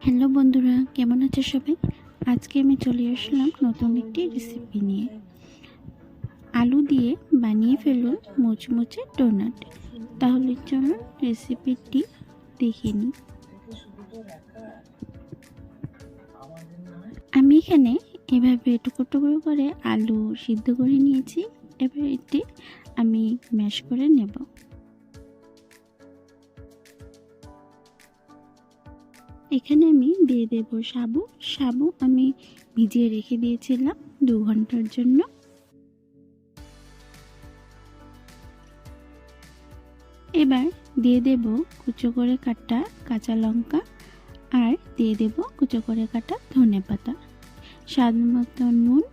Hello বন্ধুরা, কেমন আছো সবাই? আজকে আমি চলে আসলাম নতুন একটি রেসিপি নিয়ে। আলু দিয়ে বানিয়ে ফেলুন মুচমুচে ডোনাট। তাহলে চলুন রেসিপিটি দেখে নিই। আমি এখানে এভাবে টুকরো টুকরো করে আলু সিদ্ধ করে নিয়েছি। এবার এটি আমি ম্যাশ করে নেব। এখানে আমি দিয়ে দেব সাবু আমি ভিজিয়ে রেখে দিয়েছিলাম 2 ঘন্টার জন্য। এবার দিয়ে দেব কুচো করে কাটা কাঁচা লঙ্কা আর দিয়ে দেব কুচো করে কাটা ধনেপাতা, স্বাদ মতো নুন,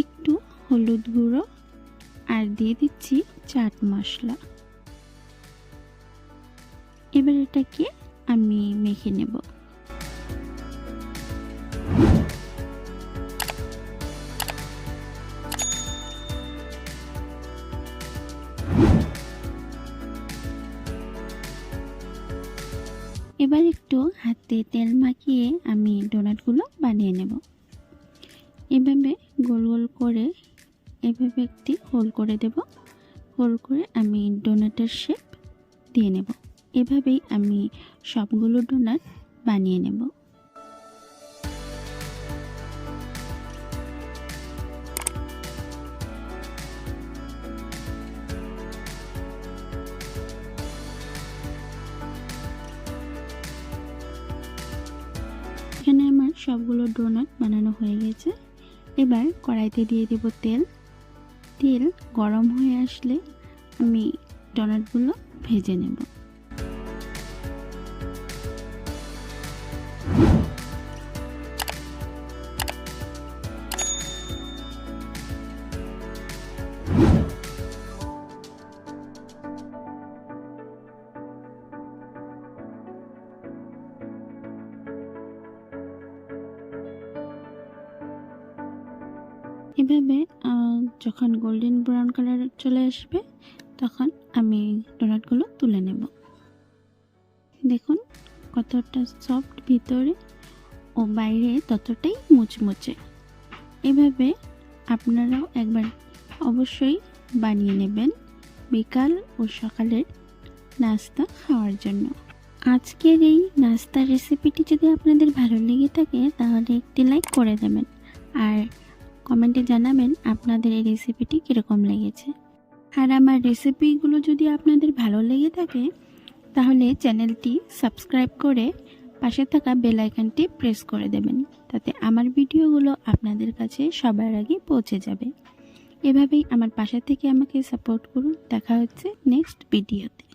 একটু হলুদ গুঁড়ো আর দিয়ে দিচ্ছি চাট মশলা। এবার এটাকে আমি মেখে নেব। এবার একটু হাতে তেল মাখিয়ে আমি ডোনাটগুলো বানিয়ে নেব। এভাবে গোল গোল করে এভাবে একটি হোল করে দেব। হোল করে আমি ডোনাটের শেপ দিয়ে নেব। এভাবেই আমি সবগুলো ডোনাট বানিয়ে নেব। এখানে আমার সবগুলো ডোনাট বানানো হয়ে গেছে। এবার কড়াইতে দিয়ে দেব তেল। তেল গরম হয়ে আসলে আমি ডোনাটগুলো ভেজে নেব। এভাবে যখন গোল্ডেন ব্রাউন কালার চলে আসবে তখন আমি ডোনাটগুলো তুলে নেব। দেখুন কতটা সফট ভিতরে ও বাইরে ততটাই মুচমুচে। এভাবে আপনারাও একবার অবশ্যই বানিয়ে নেবেন বিকাল ও সকালের নাস্তা খাওয়ার জন্য। আজকের এই নাস্তার রেসিপিটি যদি আপনাদের ভালো লেগে থাকে তাহলে একটি লাইক করে দেবেন আর কমেন্টে জানাবেন আপনাদের এই রেসিপিটি কীরকম লেগেছে। আর আমার রেসিপিগুলো যদি আপনাদের ভালো লেগে থাকে তাহলে চ্যানেলটি সাবস্ক্রাইব করে পাশে থাকা বেল আইকনটি প্রেস করে দেবেন, তাতে আমার ভিডিওগুলো আপনাদের কাছে সবার আগে পৌঁছে যাবে। এভাবেই আমার পাশে থেকে আমাকে সাপোর্ট করুন। দেখা হচ্ছে নেক্সট ভিডিওতে।